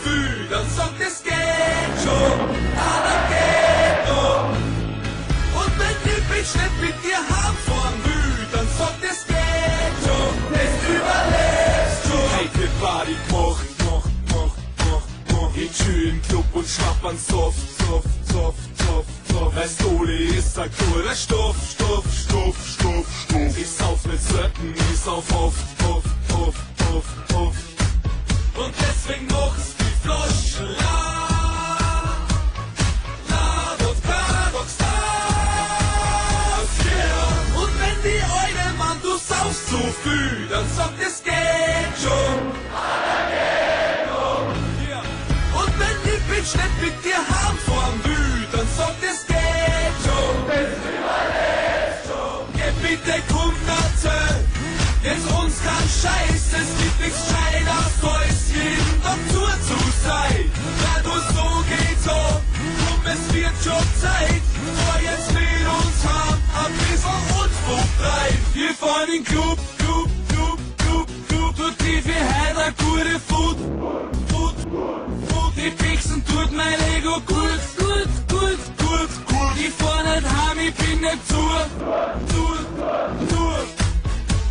viel, dann sagt es geht schon, aber geht noch. Und wenn die Bitch nicht mit dir heimfahren will, dann sagt es geht schon, es überlebst schon. Everybody macht. Ich chill im Club und schnappern Soft. Weil Stoli ist ein cooler Stoff. Ich sauf nicht selten, ich sauf oft. Und deswegen machst die Flaschen yeah. Und wenn die Eule, Mann, du saufst zu viel, dann sagt es geht schon. Und wenn die Bitch nicht mit dir heimfahren will, dann sagt es geht schon. Es überlebt schon. Geh bitte komm dazu, jetzt uns kein Scheiß, es gibt nichts Scheiner, als jeden dazu zu sein. Weil du so geht's ab, komm es wird schon Zeit, vor jetzt mit uns haben, ein bisschen unfruchtrein. Wir fahren in Club, tut die für heute eine gute Food. Die Pixen tut mein Ego gut. Die fahren nicht heim, ich bin nicht zu.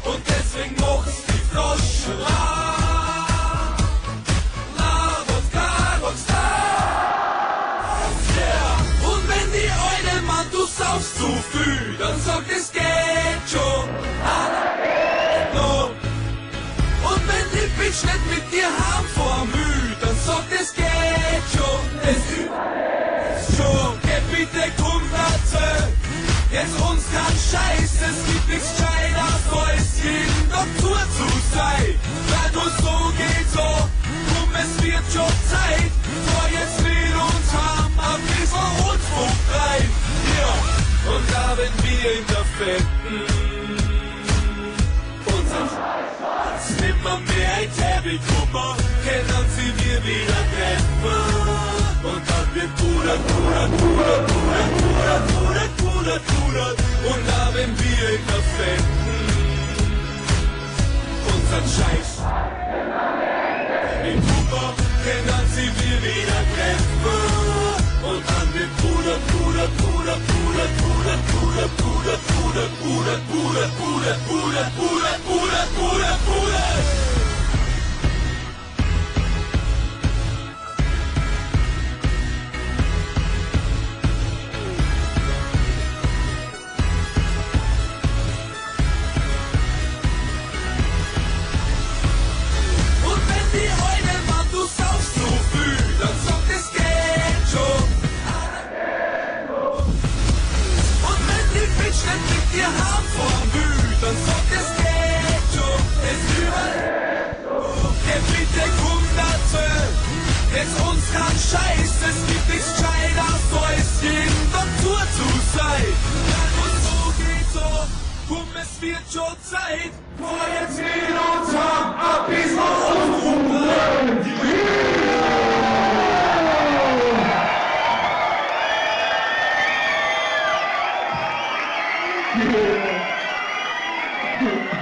Und deswegen machst die Flasche yeah. Und wenn die Eule, Mann, du saufst zu viel, dann sagt es geht schon. Und wenn die Bitch nicht mit dir heimfahren will, dann sagt es geht schon, es überlebt schon. Geh bitte komm dazu, jetzt uns kein Scheiß, es gibt nichts Scheiner, als jeden dazu zu sein. Weil du so geht's ab, komm es wird schon Zeit, vor jetzt mit uns haben, ein bisschen Unfrucht rein. Ja, und da wenn wir in der Fetten nimmer mehr ein Tabelkummer, können sie wir wieder treffen. Und dann wird pudert. Und da wenn wir in der Fetten unseren Scheiß im Kummer, können sie wir wieder treffen. Und dann wird pudert. Und wenn die Eule, Mann, du saufst zu viel, dann sagt es geht schon. Und wenn die Bitch nicht mit dir heimfahren will, dann sagt es geht schon, es überlebt schon. Geh bitte komm dazu, jetzt uns kein Scheiß, es gibt nichts Scheiner, als jeden dazu zu sein. Weil uns so geht's ab, komm es wird schon Zeit, vor jetzt mit uns haben, ein bisschen Unfug rein. Yeah.